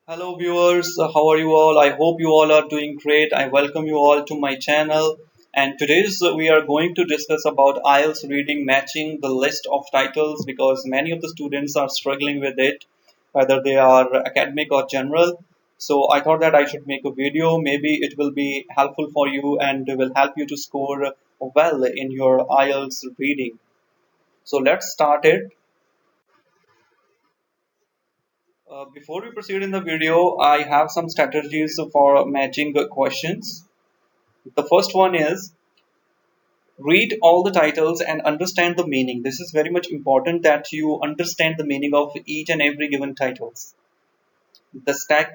Hello viewers, how are you all? I hope you all are doing great. I welcome you all to my channel and today's we are going to discuss about IELTS reading matching the list of titles because many of the students are struggling with it whether they are academic or general. So I thought that I should make a video. Maybe it will be helpful for you and will help you to score well in your IELTS reading. So let's start it. Before we proceed in the video, I have some strategies for matching the questions. The first one is read all the titles and understand the meaning. This is very much important that you understand the meaning of each and every given titles. The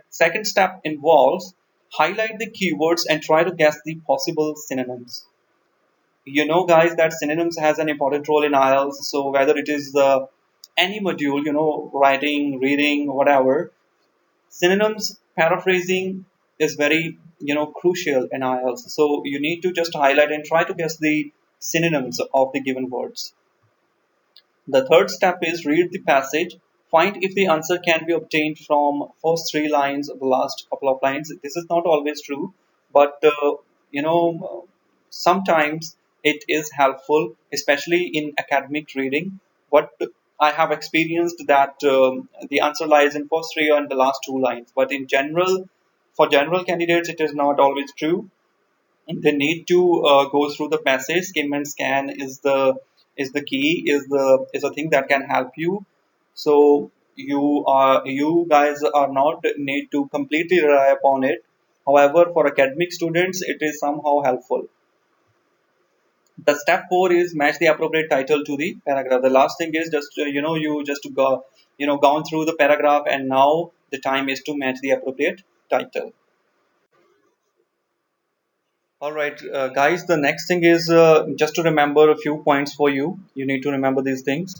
second step involves highlight the keywords and try to guess the possible synonyms. You know, guys, that synonyms has an important role in IELTS. So whether it is any module, writing, reading, whatever, synonyms paraphrasing is very crucial in IELTS. So you need to just highlight and try to guess the synonyms of the given words. The third step is read the passage. Find if the answer can be obtained from first three lines or the last couple of lines. This is not always true, but you know sometimes it is helpful, especially in academic reading. But I have experienced that the answer lies in first three and the last two lines. But in general, for general candidates, it is not always true. They need to go through the passage. Skim and scan is the key, is a thing that can help you. So you guys are not need to completely rely upon it. However, for academic students it is somehow helpful. The step 4 is match the appropriate title to the paragraph. The last thing is just you just go gone through the paragraph and now the time is to match the appropriate title. All right, guys, the next thing is just to remember a few points for you. You need to remember these things.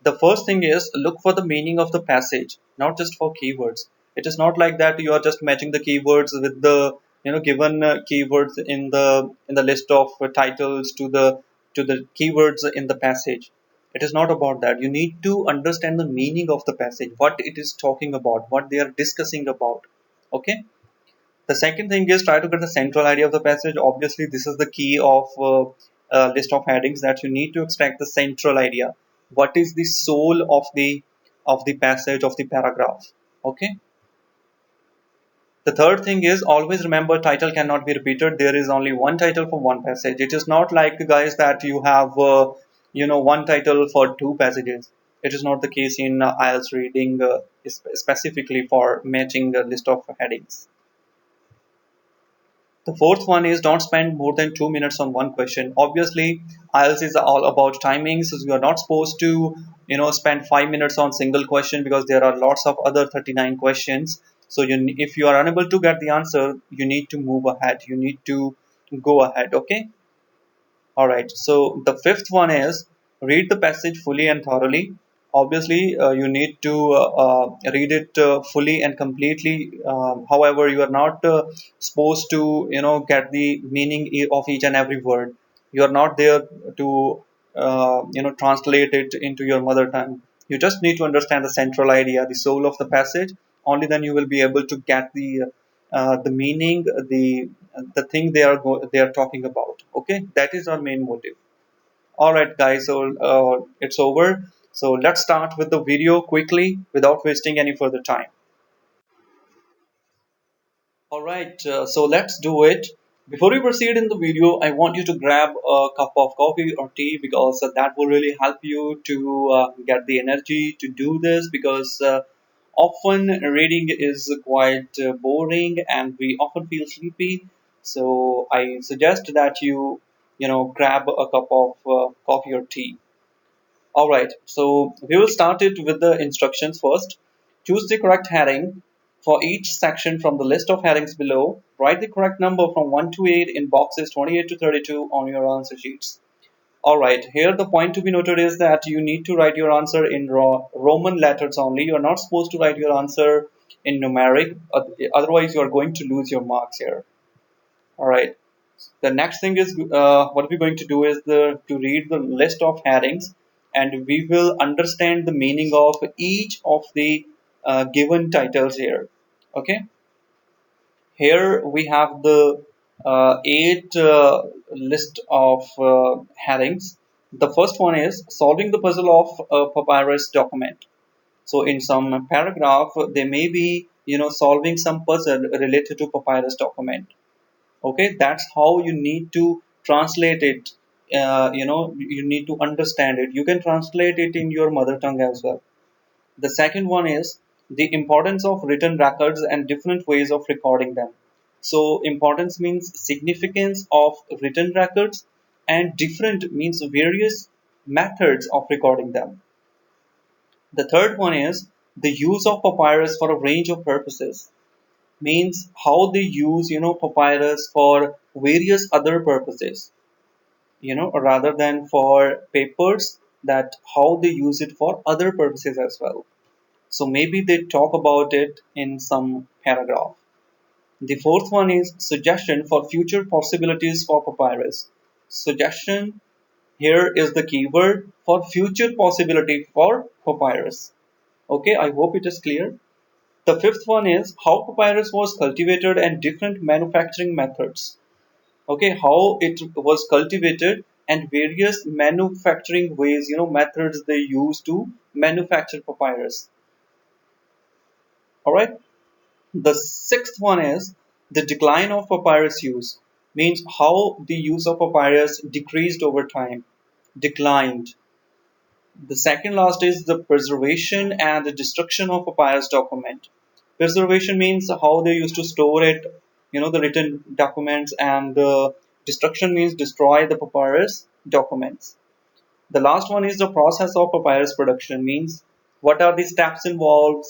The first thing is look for the meaning of the passage, not just for keywords. It is not like that you are just matching the keywords with the given keywords in the list of titles to the keywords in the passage. It is not about that. You need to understand the meaning of the passage, what it is talking about, what they are discussing about. Okay. The second thing is try to get the central idea of the passage. Obviously, this is the key of list of headings, that you need to extract the central idea. What is the soul of the passage of the paragraph? Okay. The third thing is always remember title cannot be repeated. There is only one title for one passage. It is not like, guys, that you have one title for two passages. It is not the case in IELTS reading, specifically for matching the list of headings. The fourth one is don't spend more than 2 minutes on one question. Obviously, IELTS is all about timings. So you are not supposed to, spend 5 minutes on single question because there are lots of other 39 questions. So if you are unable to get the answer, you need to move ahead. You need to go ahead. Okay. All right. So the fifth one is read the passage fully and thoroughly. Obviously, you need to read it fully and completely. However, you are not supposed to, get the meaning of each and every word. You are not there to, translate it into your mother tongue. You just need to understand the central idea, the soul of the passage. Only then you will be able to get the meaning, the thing they are talking about. Okay, that is our main motive. All right, guys, so it's over. So let's start with the video quickly without wasting any further time. All right, so let's do it. Before we proceed in the video, I want you to grab a cup of coffee or tea because that will really help you to get the energy to do this, because often reading is quite boring and we often feel sleepy. So I suggest that you grab a cup of coffee or tea. All right, so we will start it with the instructions first. Choose the correct heading for each section from the list of headings below. Write the correct number from 1 to 8 in boxes 28 to 32 on your answer sheets. All right, here the point to be noted is that you need to write your answer in Roman letters only. You are not supposed to write your answer in numeric, otherwise you are going to lose your marks here. All right. The next thing is what we're going to do is to read the list of headings, and we will understand the meaning of each of the given titles here. Okay, here we have the eight list of headings. The first one is solving the puzzle of a papyrus document. So in some paragraph, they may be, solving some puzzle related to papyrus document. Okay, that's how you need to translate it. You need to understand it. You can translate it in your mother tongue as well. The second one is the importance of written records and different ways of recording them. So importance means significance of written records, and different means various methods of recording them. The third one is the use of papyrus for a range of purposes. Means how they use, papyrus for various other purposes, rather than for papers, that how they use it for other purposes as well. So maybe they talk about it in some paragraph. The fourth one is suggestion for future possibilities for papyrus. Suggestion here is the keyword for future possibility for papyrus. Okay, I hope it is clear. The fifth one is how papyrus was cultivated and different manufacturing methods. Okay, how it was cultivated and various manufacturing ways, methods they use to manufacture papyrus. All right. The sixth one is the decline of papyrus use, means how the use of papyrus decreased over time, declined. The second last is the preservation and the destruction of papyrus document. Preservation means how they used to store it, the written documents, and destruction means destroy the papyrus documents. The last one is the process of papyrus production, means what are the steps involved,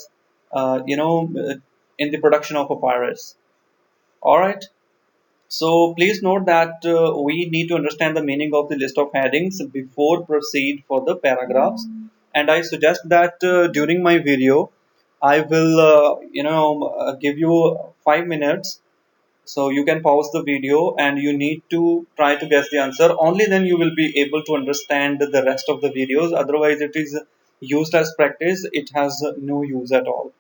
in the production of papyrus. All right. So please note that we need to understand the meaning of the list of headings before proceed for the paragraphs. And I suggest that during my video, I will, give you 5 minutes. So you can pause the video and you need to try to guess the answer. Only then you will be able to understand the rest of the videos. Otherwise, it is used as practice. It has no use at all.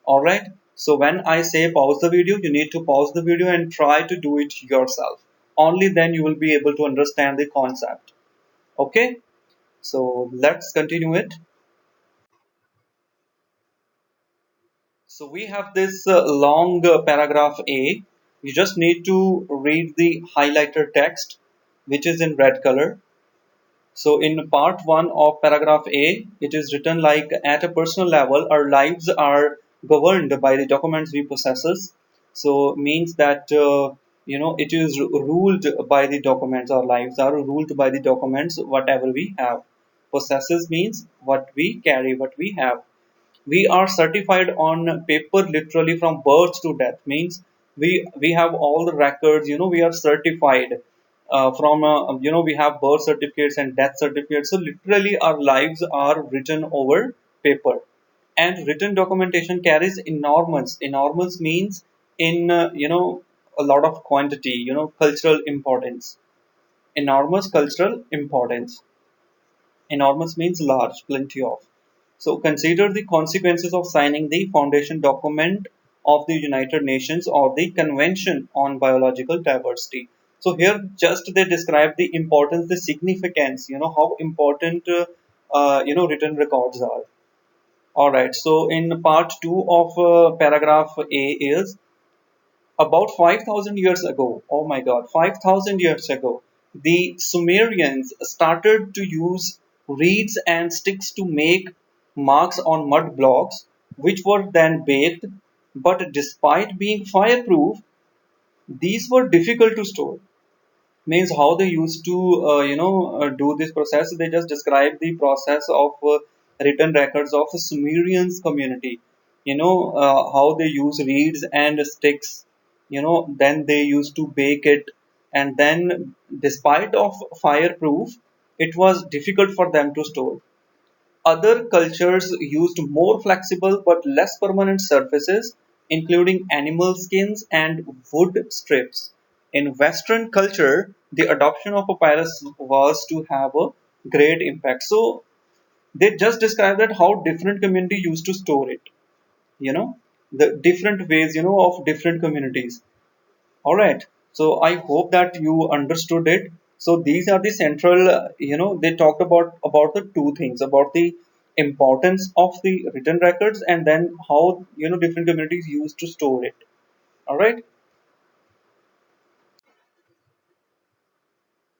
Alright, so when I say pause the video, you need to pause the video and try to do it yourself. Only then you will be able to understand the concept. Okay, so let's continue it. So we have this long paragraph A. You just need to read the highlighter text, which is in red color. So in part 1 of paragraph A, it is written like at a personal level, our lives are governed by the documents we possesses. So means that it is ruled by the documents. Our lives are ruled by the documents, whatever we have. Possesses means what we carry, what we have. We are certified on paper literally from birth to death, means we have all the records, we are certified from we have birth certificates and death certificates. So literally our lives are written over paper, and written documentation carries enormous means in a lot of quantity, cultural importance, enormous cultural importance. Enormous means large, plenty of. So consider the consequences of signing the foundation document of the United Nations or the Convention on Biological Diversity. So here just they describe the importance, the significance, how important written records are. All right. So in part two of paragraph A is about 5,000 years ago. Oh my God, 5,000 years ago, the Sumerians started to use reeds and sticks to make marks on mud blocks, which were then baked. But despite being fireproof, these were difficult to store. Means how they used to do this process. They just describe the process of written records of the Sumerians community. How they use reeds and sticks, then they used to bake it, and then despite of fireproof, it was difficult for them to store. Other cultures used more flexible but less permanent surfaces, including animal skins and wood strips. In Western culture, the adoption of papyrus was to have a great impact. So they just describe that how different community used to store it. You know. the different ways, of different communities. All right. So I hope that you understood it. So these are the central, they talked about the two things, about the importance of the written records, and then how, different communities used to store it. All right.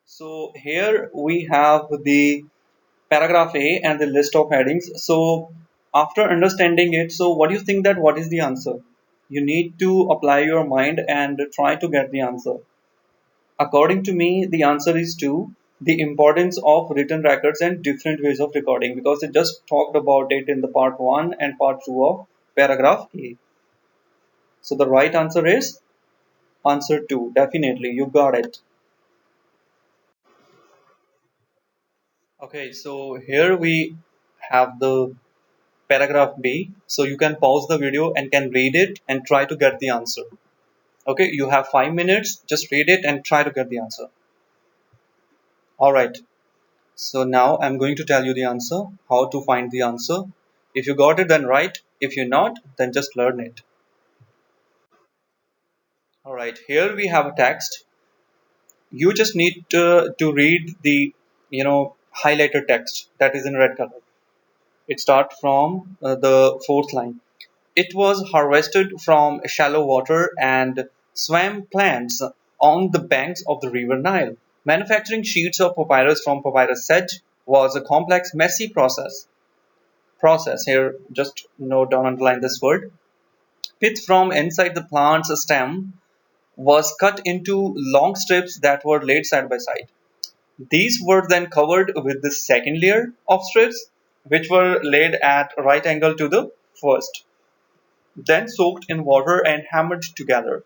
So here we have the paragraph A and the list of headings. So after understanding it, so what do you think, that what is the answer? You need to apply your mind and try to get the answer. According to me, the answer is 2, the importance of written records and different ways of recording, because they just talked about it in the part 1 and part 2 of paragraph A. So the right answer is answer 2. Definitely, you got it. Okay, so here we have the paragraph B. So you can pause the video and can read it and try to get the answer. Okay, you have 5 minutes. Just read it and try to get the answer. All right. So now I'm going to tell you the answer, how to find the answer. If you got it, then right. If you're not, then just learn it. All right, here we have a text. You just need to read the, highlighted text that is in red color. It starts from the fourth line. It was harvested from shallow water and swam plants on the banks of the river Nile. Manufacturing sheets of papyrus from papyrus sedge was a complex, messy process. Here, just note down, underline this word. Pith from inside the plant's stem was cut into long strips that were laid side by side. These were then covered with the second layer of strips, which were laid at right angle to the first, then soaked in water and hammered together.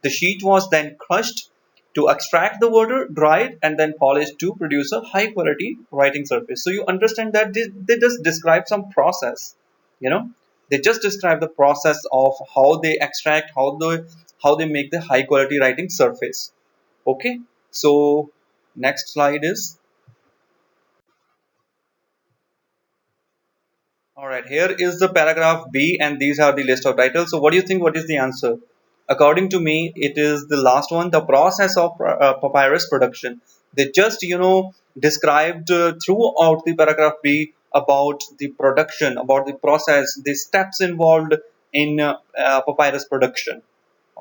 The sheet was then crushed to extract the water, dried, and then polished to produce a high quality writing surface. So you understand that they just describe some process, you know, they just describe the process of how they extract, how they make the high quality writing surface. Okay, so next slide is. All right, here is the paragraph B, and these are the list of titles. So, what do you think? What is the answer? According to me, it is the last one, the process of papyrus production. They just, described throughout the paragraph B about the production, about the process, the steps involved in papyrus production.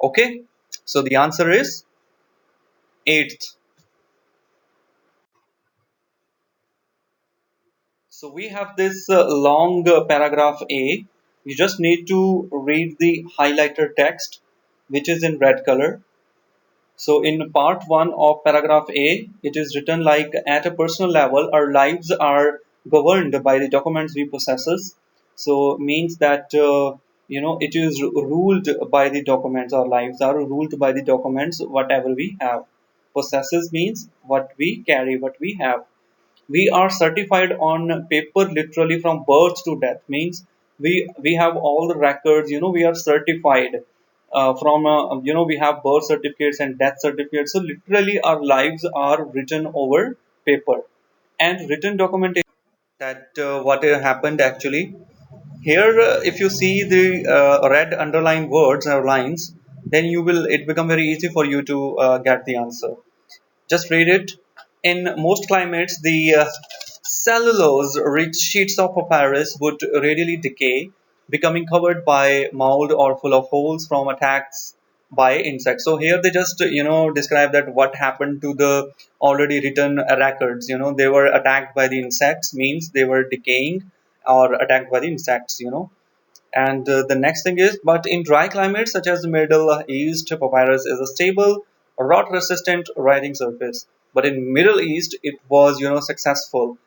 Okay, so the answer is eighth. So we have this long paragraph A. You just need to read the highlighted text, which is in red color. So in part 1 of paragraph A, it is written like, at a personal level, our lives are governed by the documents we possesses. So means that, it is ruled by the documents. Our lives are ruled by the documents, whatever we have. Possesses means what we carry, what we have. We are certified on paper literally from birth to death, means we have all the records, we are certified from we have birth certificates and death certificates, so literally our lives are written over paper. And written documentation, that what happened actually here, if you see the red underlined words or lines, then you will it become very easy for you to get the answer. Just read it. In most climates, the cellulose rich sheets of papyrus would readily decay, becoming covered by mold or full of holes from attacks by insects. So here they just describe that what happened to the already written records. They were attacked by the insects, means they were decaying or attacked by the insects. And the next thing is, but in dry climates such as the Middle East, papyrus is a stable, rot-resistant writing surface. But in Middle East, it was, successful.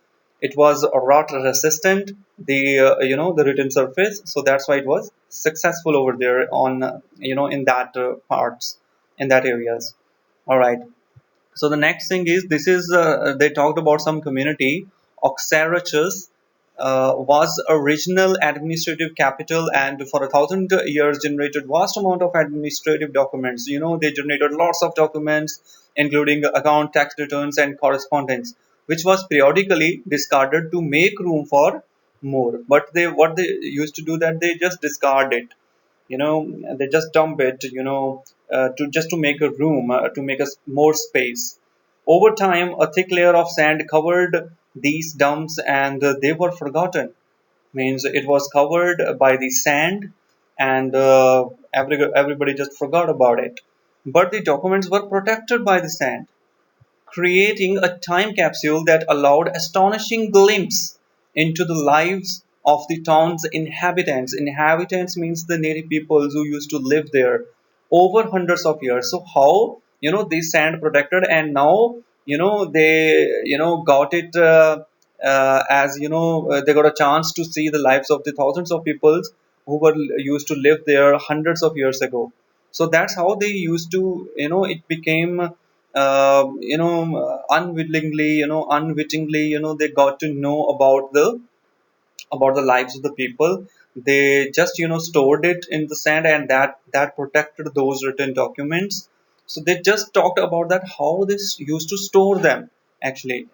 It was rot-resistant, the written surface. So that's why it was successful over there on, in that parts, in that areas. All right. So the next thing is, this is they talked about some community. Oxyrhynchus was a regional administrative capital, and for 1,000 years generated vast amount of administrative documents. They generated lots of documents, including account, tax returns, and correspondence, which was periodically discarded to make room for more. But they what they used to do, that they just discard it. They just dump it, to just to make a room, to make us more space. Over time, a thick layer of sand covered these dumps, and they were forgotten. Means it was covered by the sand, and everybody just forgot about it. But the documents were protected by the sand, creating a time capsule that allowed astonishing glimpse into the lives of the town's inhabitants. Inhabitants means the native peoples who used to live there over hundreds of years. So how this sand protected, and now they got it, as they got a chance to see the lives of the thousands of peoples who were used to live there hundreds of years ago. So that's how they used to, it became, unwillingly, unwittingly, they got to know about the lives of the people. They just stored it in the sand, and that protected those written documents. So they just talked about that, how this used to store them actually,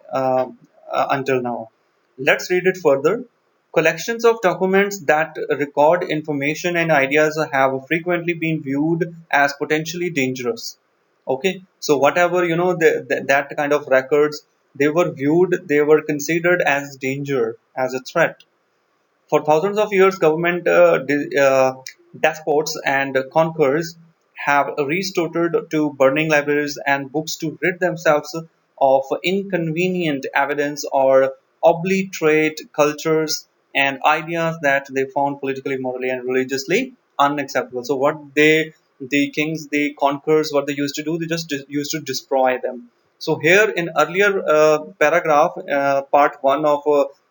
until now. Let's read it further. Collections of documents that record information and ideas have frequently been viewed as potentially dangerous. Okay, so whatever, that kind of records, they were viewed, they were considered as danger, as a threat. For thousands of years, government despots and conquerors have resorted to burning libraries and books to rid themselves of inconvenient evidence or obliterate cultures and ideas that they found politically, morally, and religiously unacceptable. So, the kings, the conquerors, what they used to do, they just used to destroy them. So here in earlier paragraph, part one of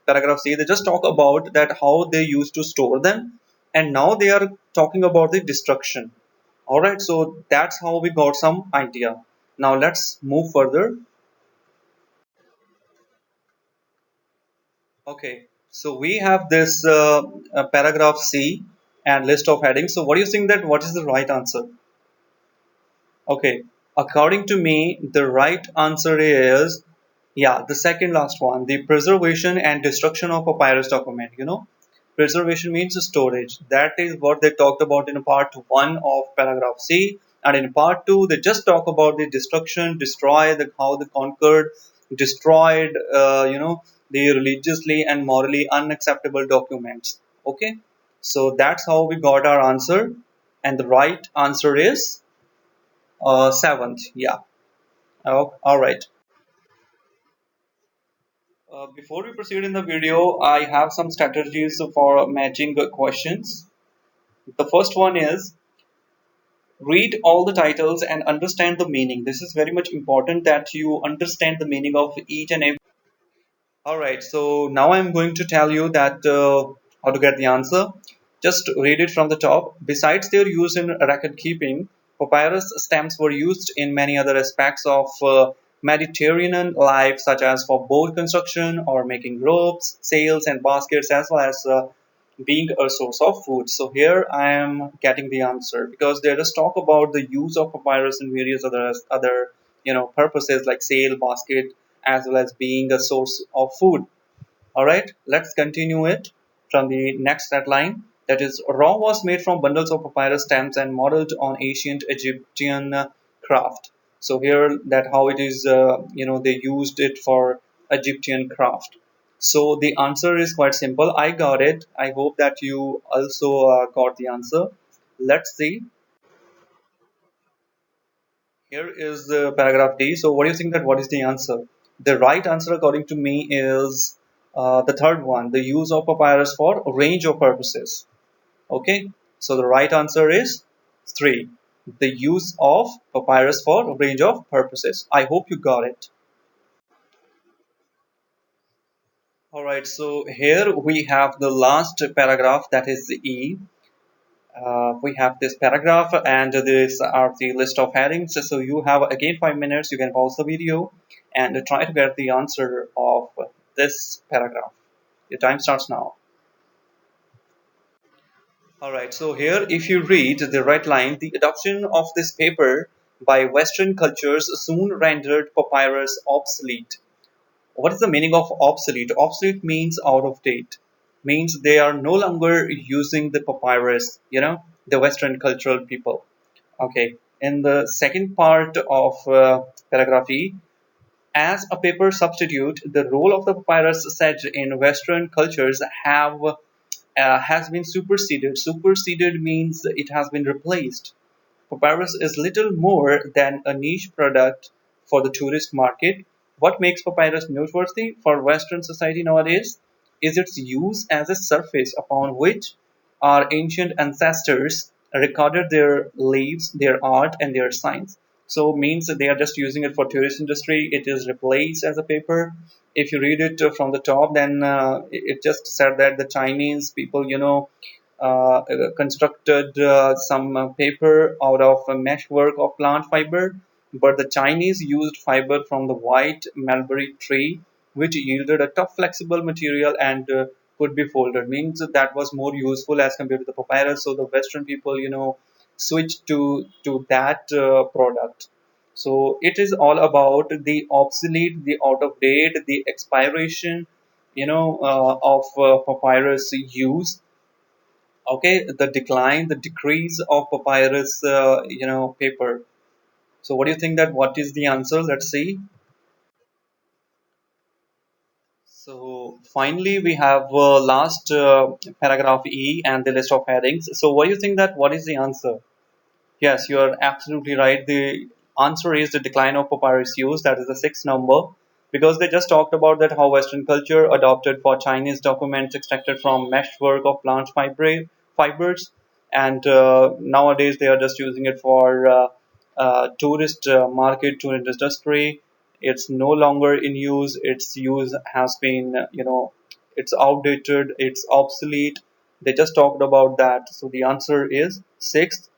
paragraph C, they just talk about that how they used to store them, and now they are talking about the destruction. All right, so that's how we got some idea. Now let's move further. Okay, so we have this paragraph C and list of headings. So what do you think that what is the right answer? Okay, according to me, the right answer is, yeah, the second last one, the preservation and destruction of papyrus document. Preservation means storage. That is what they talked about in part one of paragraph C, and in part two, they just talk about the destruction, destroy, the how they conquered, destroyed, the religiously and morally unacceptable documents. Okay, so that's how we got our answer, and the right answer is seventh. Yeah. Oh, all right. Before we proceed in the video, I have some strategies for matching questions. The first one is read all the titles and understand the meaning. This is very much important that you understand the meaning of each and every. All right, so now I'm going to tell you that how to get the answer. Just read it from the top. Besides their use in record keeping, papyrus stamps were used in many other aspects of Mediterranean life, such as for boat construction or making ropes, sails, and baskets, as well as being a source of food. So here I am getting the answer, because they just talk about the use of papyrus in various other purposes like sail, basket, as well as being a source of food. All right, let's continue it from the next headline. That is, Raw was made from bundles of papyrus stamps and modeled on ancient Egyptian craft. So here, that how it is, they used it for Egyptian craft. So the answer is quite simple. I got it. I hope that you also got the answer. Let's see. Here is the paragraph D. So what do you think that what is the answer? The right answer according to me is the third one, the use of papyrus for a range of purposes. Okay, so the right answer is 3, the use of papyrus for a range of purposes. I hope you got it. All right, so here we have the last paragraph, that is the E. We have this paragraph, and these are the list of headings. So you have again 5 minutes. You can pause the video and try to get the answer of this paragraph. Your time starts now. All right. So here, if you read the right line, the adoption of this paper by Western cultures soon rendered papyrus obsolete. What is the meaning of obsolete? Obsolete means out of date. means they are no longer using the papyrus, the Western cultural people. Okay, in the second part of paragraph E, as a paper substitute, the role of the papyrus said in Western cultures has been superseded. Superseded means it has been replaced. Papyrus is little more than a niche product for the tourist market. What makes papyrus noteworthy for Western society nowadays is its use as a surface upon which our ancient ancestors recorded their lives, their art, and their science. So means that they are just using it for tourist industry. It is replaced as a paper. If you read it from the top, then it just said that the Chinese people, constructed some paper out of a meshwork of plant fiber, but the Chinese used fiber from the white mulberry tree, which yielded a tough, flexible material and could be folded. Means that was more useful as compared to the papyrus. So the Western people, switched to that product. So it is all about the obsolete, the out of date, the expiration, of papyrus use. Okay, the decline, the decrease of papyrus paper. So what do you think, that what is the answer? Let's see. So finally we have last paragraph E and the list of headings. So what do you think, that what is the answer? Yes, you are absolutely right. The answer is the decline of papyrus use. That is the sixth number, because they just talked about that how Western culture adopted for Chinese documents extracted from meshwork of plant fibers, and nowadays they are just using it for tourist market, tourist industry. It's no longer in use. Its use has been, it's outdated. It's obsolete. They just talked about that. So the answer is sixth,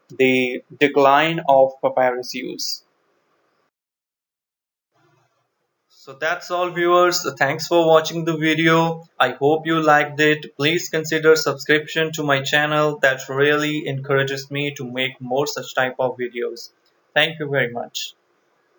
the decline of papyrus use. So that's all, viewers. Thanks for watching the video. I hope you liked it. Please consider subscription to my channel. That really encourages me to make more such type of videos. Thank you very much.